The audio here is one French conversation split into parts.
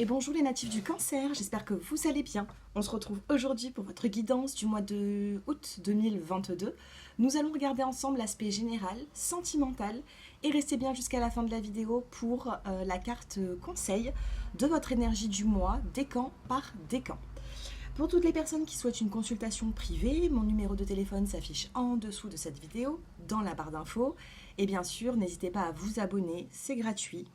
Et bonjour les natifs du cancer, j'espère que vous allez bien. On se retrouve aujourd'hui pour votre guidance du mois de août 2022. Nous allons regarder ensemble l'aspect général, sentimental, et restez bien jusqu'à la fin de la vidéo pour la carte conseil de votre énergie du mois, décan par décan. Pour toutes les personnes qui souhaitent une consultation privée, mon numéro de téléphone s'affiche en dessous de cette vidéo, dans la barre d'infos. Et bien sûr, n'hésitez pas à vous abonner, c'est gratuit.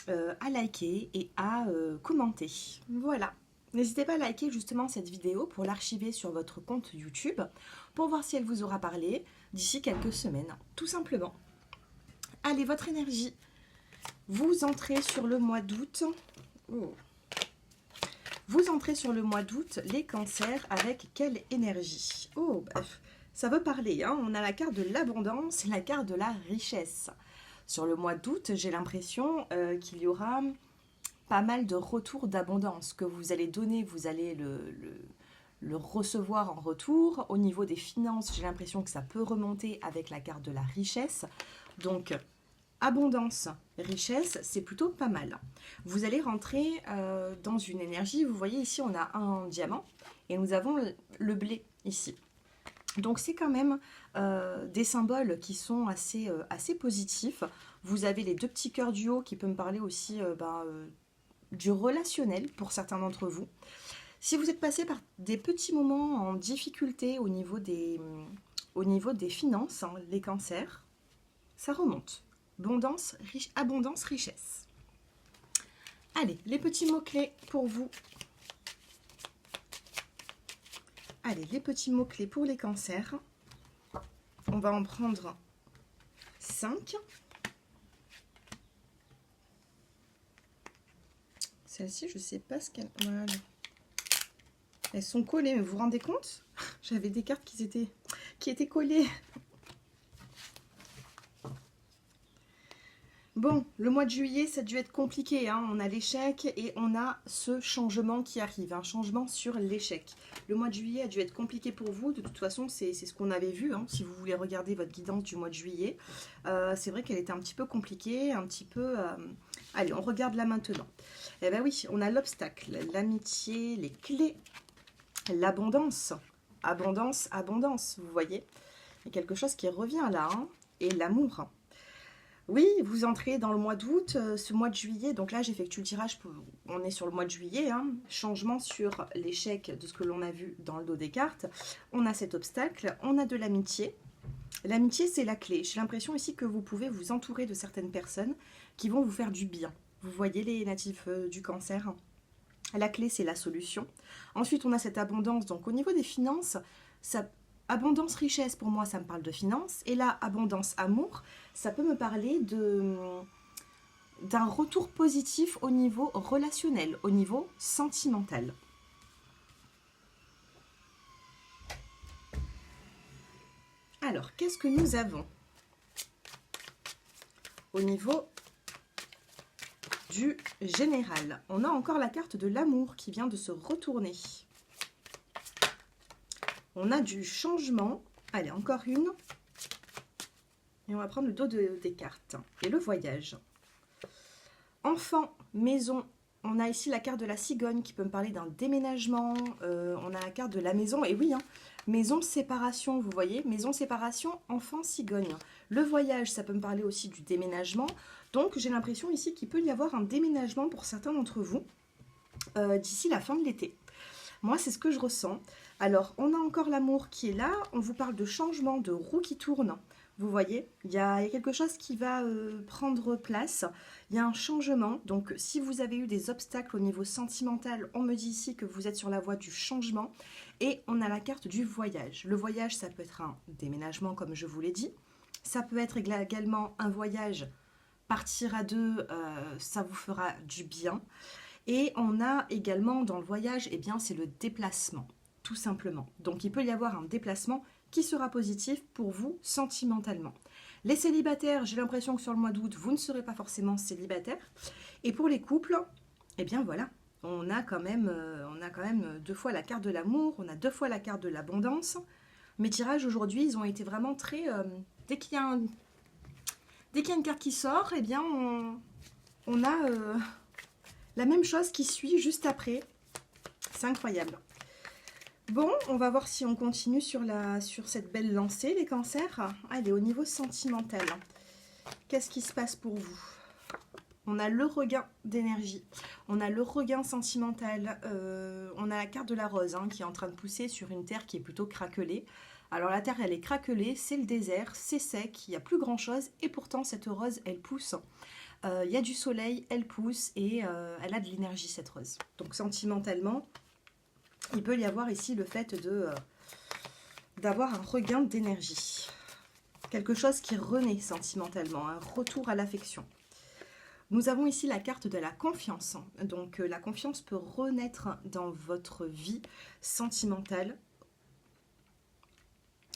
À liker et à commenter. Voilà. N'hésitez pas à liker justement cette vidéo pour l'archiver sur votre compte YouTube pour voir si elle vous aura parlé d'ici quelques semaines, tout simplement. Allez, votre énergie. Vous entrez sur le mois d'août. Oh. Vous entrez sur le mois d'août, les cancers, avec quelle énergie? Oh, bref, ça veut parler. Hein. On a la carte de l'abondance et la carte de la richesse. Sur le mois d'août, j'ai l'impression qu'il y aura pas mal de retours d'abondance que vous allez donner, vous allez le recevoir en retour. Au niveau des finances, j'ai l'impression que ça peut remonter avec la carte de la richesse. Donc, abondance, richesse, c'est plutôt pas mal. Vous allez rentrer dans une énergie, vous voyez ici, on a un diamant et nous avons le blé ici. Donc c'est quand même des symboles qui sont assez positifs. Vous avez les deux petits cœurs du haut qui peuvent me parler aussi du relationnel pour certains d'entre vous. Si vous êtes passé par des petits moments en difficulté au niveau des finances, hein, les cancers, ça remonte. Abondance, richesse. Allez, les petits mots-clés pour vous. Allez, les petits mots-clés pour les cancers. On va en prendre 5. Celle-ci, je ne sais pas ce qu'elle... Voilà. Elles sont collées, mais vous vous rendez compte? J'avais des cartes qui étaient collées. Bon, le mois de juillet, ça a dû être compliqué. Hein. On a l'échec et on a ce changement qui arrive, un changement sur l'échec. Le mois de juillet a dû être compliqué pour vous. De toute façon, c'est ce qu'on avait vu. Hein. Si vous voulez regarder votre guidance du mois de juillet, c'est vrai qu'elle était un petit peu compliquée, un petit peu... Allez, on regarde là maintenant. Eh bien oui, on a l'obstacle, l'amitié, les clés, l'abondance. Abondance, abondance, vous voyez. Il y a quelque chose qui revient là, hein, et l'amour. Oui, vous entrez dans le mois d'août, ce mois de juillet, donc là j'effectue le tirage, on est sur le mois de juillet, hein, changement sur l'échec de ce que l'on a vu dans le dos des cartes. On a cet obstacle, on a de l'amitié. L'amitié c'est la clé, j'ai l'impression ici que vous pouvez vous entourer de certaines personnes qui vont vous faire du bien. Vous voyez les natifs du cancer, la clé c'est la solution. Ensuite on a cette abondance, donc au niveau des finances, ça... Abondance, richesse, pour moi, ça me parle de finances. Et là, abondance, amour, ça peut me parler d'un retour positif au niveau relationnel, au niveau sentimental. Alors, qu'est-ce que nous avons au niveau du général? On a encore la carte de l'amour qui vient de se retourner. On a du changement. Allez, encore une. Et on va prendre le dos des cartes. Et le voyage. Enfant, maison. On a ici la carte de la cigogne qui peut me parler d'un déménagement. On a la carte de la maison. Et oui, hein, maison, séparation, vous voyez. Maison, séparation, enfant, cigogne. Le voyage, ça peut me parler aussi du déménagement. Donc, j'ai l'impression ici qu'il peut y avoir un déménagement pour certains d'entre vous d'ici la fin de l'été. Moi, c'est ce que je ressens. Alors, on a encore l'amour qui est là. On vous parle de changement, de roue qui tourne. Vous voyez, il y a quelque chose qui va prendre place. Il y a un changement. Donc, si vous avez eu des obstacles au niveau sentimental, on me dit ici que vous êtes sur la voie du changement. Et on a la carte du voyage. Le voyage, ça peut être un déménagement, comme je vous l'ai dit. Ça peut être également un voyage. Partir à deux, ça vous fera du bien. Et on a également dans le voyage, eh bien, c'est le déplacement, tout simplement. Donc, il peut y avoir un déplacement qui sera positif pour vous sentimentalement. Les célibataires, j'ai l'impression que sur le mois d'août, vous ne serez pas forcément célibataire. Et pour les couples, eh bien voilà, on a quand même 2 fois la carte de l'amour, on a 2 fois la carte de l'abondance. Mes tirages aujourd'hui, ils ont été vraiment très... dès qu'il y a une carte qui sort, eh bien, on a... La même chose qui suit juste après. C'est incroyable. Bon, on va voir si on continue sur cette belle lancée, les cancers. Allez, au niveau sentimental, qu'est-ce qui se passe pour vous? On a le regain d'énergie, on a le regain sentimental, on a la carte de la rose qui est en train de pousser sur une terre qui est plutôt craquelée. Alors la terre, elle est craquelée, c'est le désert, c'est sec, il n'y a plus grand-chose, et pourtant cette rose, elle pousse. Il y a du soleil, elle pousse, et elle a de l'énergie, cette rose. Donc sentimentalement, il peut y avoir ici le fait d'avoir un regain d'énergie. Quelque chose qui renaît sentimentalement, un retour à l'affection. Nous avons ici la carte de la confiance. Donc la confiance peut renaître dans votre vie sentimentale.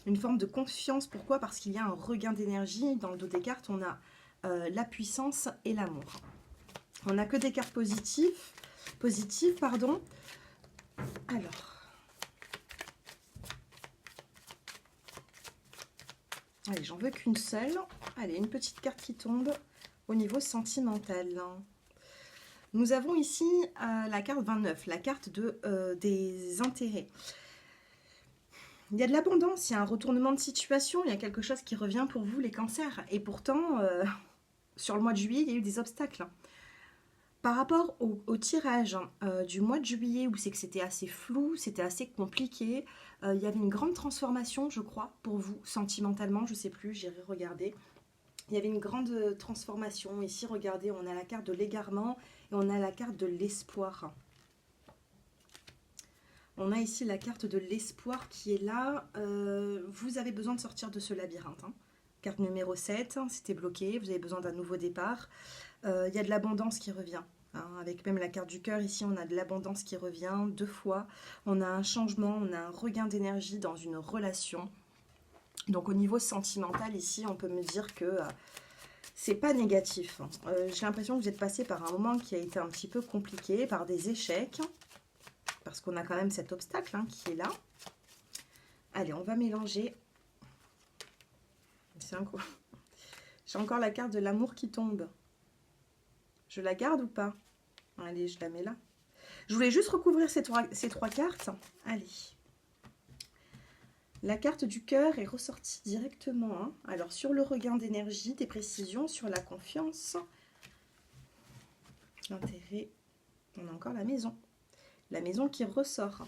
Une forme de confiance, pourquoi? Parce qu'il y a un regain d'énergie. Dans le dos des cartes, on a la puissance et l'amour. On n'a que des cartes positives. Alors, allez, j'en veux qu'une seule. Allez, une petite carte qui tombe au niveau sentimental. Nous avons ici la carte 29, la carte des intérêts. Il y a de l'abondance, il y a un retournement de situation, il y a quelque chose qui revient pour vous, les cancers. Et pourtant, sur le mois de juillet, il y a eu des obstacles. Par rapport au tirage du mois de juillet, où c'est que c'était assez flou, c'était assez compliqué, il y avait une grande transformation, je crois, pour vous, sentimentalement, je ne sais plus, j'irai regarder. Il y avait une grande transformation. Ici, regardez, on a la carte de l'égarement et on a la carte de l'espoir. On a ici la carte de l'espoir qui est là. Vous avez besoin de sortir de ce labyrinthe. Carte numéro 7, c'était bloqué. Vous avez besoin d'un nouveau départ. Il y a de l'abondance qui revient. Avec même la carte du cœur, ici, on a de l'abondance qui revient 2 fois. On a un changement, on a un regain d'énergie dans une relation. Donc au niveau sentimental, ici, on peut me dire que c'est pas négatif. J'ai l'impression que vous êtes passé par un moment qui a été un petit peu compliqué, par des échecs, parce qu'on a quand même cet obstacle qui est là. Allez, on va mélanger. J'ai encore la carte de l'amour qui tombe. Je la garde ou pas? Allez, je la mets là. Je voulais juste recouvrir ces trois cartes. Allez. La carte du cœur est ressortie directement. Alors, sur le regain d'énergie, des précisions, sur la confiance, l'intérêt, on a encore la maison. La maison qui ressort.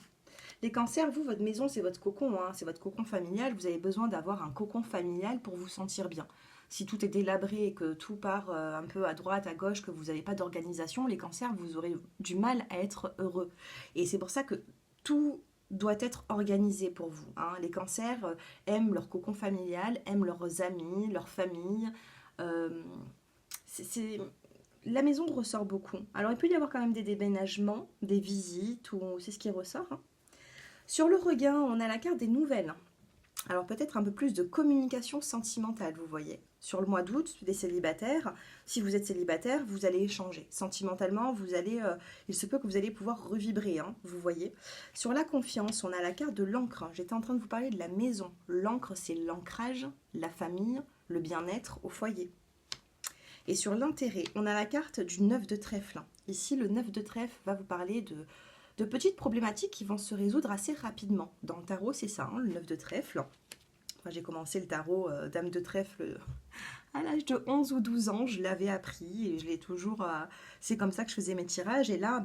Les cancers, vous, votre maison, c'est votre cocon. C'est votre cocon familial. Vous avez besoin d'avoir un cocon familial pour vous sentir bien. Si tout est délabré et que tout part un peu à droite, à gauche, que vous n'avez pas d'organisation, les cancers, vous aurez du mal à être heureux. Et c'est pour ça que tout doit être organisé pour vous. Les cancers aiment leur cocon familial, aiment leurs amis, leur famille. La maison ressort beaucoup. Alors il peut y avoir quand même des déménagements, des visites, ou c'est ce qui ressort. Sur le regain, on a la carte des nouvelles. Alors peut-être un peu plus de communication sentimentale, vous voyez. Sur le mois d'août, des célibataires, si vous êtes célibataire, vous allez échanger. Sentimentalement, il se peut que vous allez pouvoir revibrer, vous voyez. Sur la confiance, on a la carte de l'encre. J'étais en train de vous parler de la maison. L'encre, c'est l'ancrage, la famille, le bien-être au foyer. Et sur l'intérêt, on a la carte du 9 de trèfle. Ici, le 9 de trèfle va vous parler de petites problématiques qui vont se résoudre assez rapidement. Dans le tarot, c'est ça, le 9 de trèfle. Moi, j'ai commencé le tarot Dame de trèfle à l'âge de 11 ou 12 ans. Je l'avais appris et je l'ai toujours... c'est comme ça que je faisais mes tirages. Et là,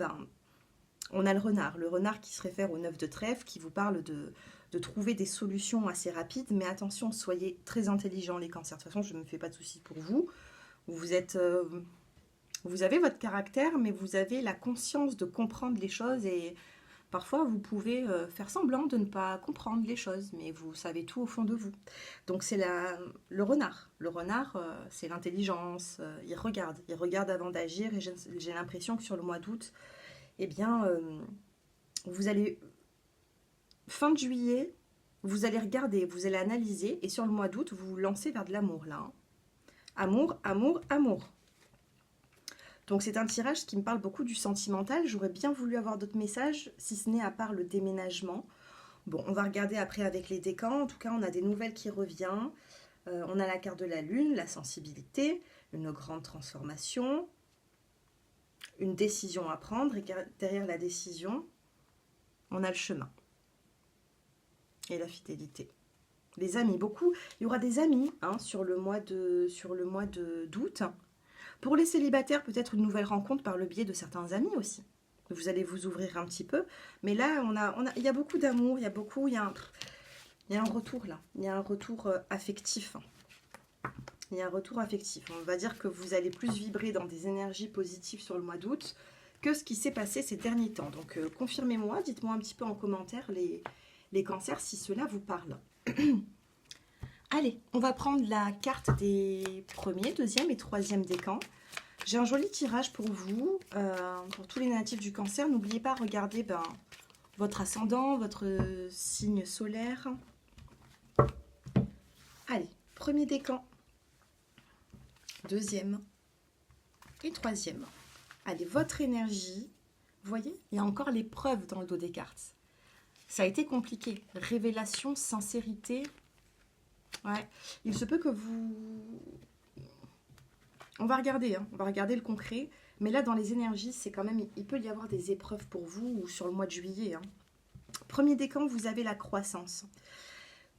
on a le renard. Le renard qui se réfère au 9 de trèfle, qui vous parle de trouver des solutions assez rapides. Mais attention, soyez très intelligents, les cancers. De toute façon, je ne me fais pas de soucis pour vous. Vous avez votre caractère, mais vous avez la conscience de comprendre les choses et parfois vous pouvez faire semblant de ne pas comprendre les choses, mais vous savez tout au fond de vous. Donc c'est le renard. Le renard, c'est l'intelligence. Il regarde avant d'agir et j'ai l'impression que sur le mois d'août, vous allez, fin de juillet, vous allez regarder, vous allez analyser et sur le mois d'août, vous vous lancez vers de l'amour là. Amour, amour, amour. Donc c'est un tirage qui me parle beaucoup du sentimental. J'aurais bien voulu avoir d'autres messages, si ce n'est à part le déménagement. Bon, on va regarder après avec les décans. En tout cas, on a des nouvelles qui reviennent. On a la carte de la lune, la sensibilité, une grande transformation. une décision à prendre et derrière la décision, on a le chemin et la fidélité. Les amis, beaucoup, il y aura des amis hein, sur le mois d'août. Pour les célibataires, peut-être une nouvelle rencontre par le biais de certains amis aussi. Vous allez vous ouvrir un petit peu. Mais là, il y a beaucoup d'amour, il y a un retour là. Il y a un retour affectif. Il y a un retour affectif. On va dire que vous allez plus vibrer dans des énergies positives sur le mois d'août que ce qui s'est passé ces derniers temps. Donc, confirmez-moi, dites-moi un petit peu en commentaire les cancers si cela vous parle. Allez, on va prendre la carte des premiers, deuxième et troisième décans. J'ai un joli tirage pour vous, pour tous les natifs du cancer. N'oubliez pas, regardez votre ascendant, votre signe solaire. Allez, premier décan, deuxième et troisième. Allez, votre énergie, vous voyez, il y a encore l'épreuve dans le dos des cartes. Ça a été compliqué. Révélation, sincérité. Ouais, il se peut que vous... On va regarder le concret. Mais là, dans les énergies, c'est quand même... Il peut y avoir des épreuves pour vous ou sur le mois de juillet. Hein. Premier décan, vous avez la croissance.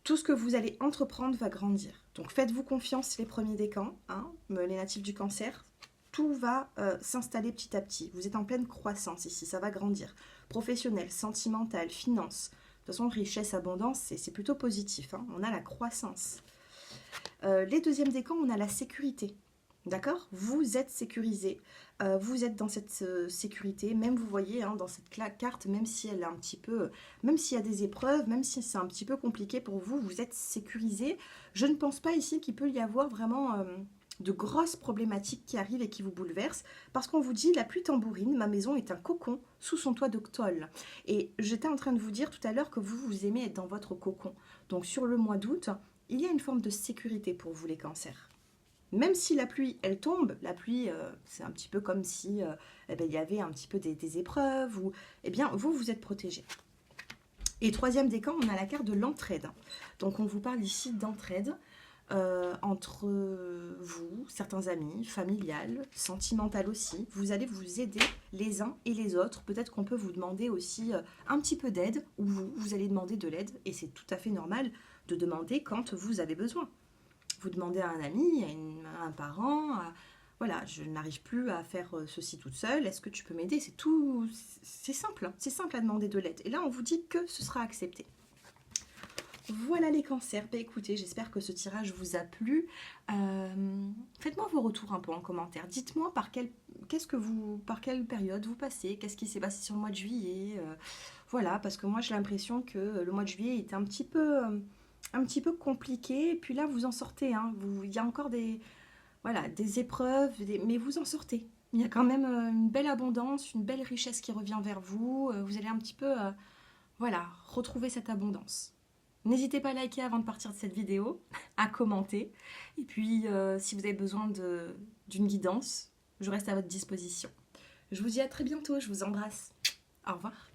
Tout ce que vous allez entreprendre va grandir. Donc, faites-vous confiance les premiers décans, hein, les natifs du cancer. Tout va s'installer petit à petit. Vous êtes en pleine croissance ici, ça va grandir. Professionnel, sentimental, finance. De toute façon, richesse, abondance, c'est plutôt positif. Hein. On a la croissance. Les deuxièmes décans, on a la sécurité. D'accord? Vous êtes sécurisé. Vous êtes dans cette sécurité. Même, vous voyez, hein, dans cette carte, même si elle est un petit peu... Même s'il y a des épreuves, même si c'est un petit peu compliqué pour vous, vous êtes sécurisé. Je ne pense pas ici qu'il peut y avoir vraiment... de grosses problématiques qui arrivent et qui vous bouleversent, parce qu'on vous dit, la pluie tambourine, ma maison est un cocon sous son toit de tôle. Et j'étais en train de vous dire tout à l'heure que vous aimez être dans votre cocon. Donc sur le mois d'août, il y a une forme de sécurité pour vous les cancers. Même si la pluie, elle tombe, la pluie, c'est un petit peu comme si il y avait un petit peu des épreuves, ou eh bien, vous êtes protégés. Et troisième décan, on a la carte de l'entraide. Donc on vous parle ici d'entraide. Entre vous, certains amis, familiales, sentimentales aussi. Vous allez vous aider les uns et les autres. Peut-être qu'on peut vous demander aussi un petit peu d'aide, ou vous allez demander de l'aide, et c'est tout à fait normal de demander quand vous avez besoin. Vous demandez à un ami, à un parent, voilà, je n'arrive plus à faire ceci toute seule, est-ce que tu peux m'aider? C'est simple, hein. C'est simple à demander de l'aide. Et là, on vous dit que ce sera accepté. Voilà les cancers. Écoutez, j'espère que ce tirage vous a plu. Faites-moi vos retours un peu en commentaire. Dites-moi par quelle période vous passez, qu'est-ce qui s'est passé sur le mois de juillet. Voilà, parce que moi j'ai l'impression que le mois de juillet était un petit peu compliqué. Et puis là, vous en sortez. Hein. Il y a encore des épreuves, mais vous en sortez. Il y a quand même une belle abondance, une belle richesse qui revient vers vous. Vous allez un petit peu retrouver cette abondance. N'hésitez pas à liker avant de partir de cette vidéo, à commenter. Et puis, si vous avez besoin d'une guidance, je reste à votre disposition. Je vous dis à très bientôt, je vous embrasse. Au revoir.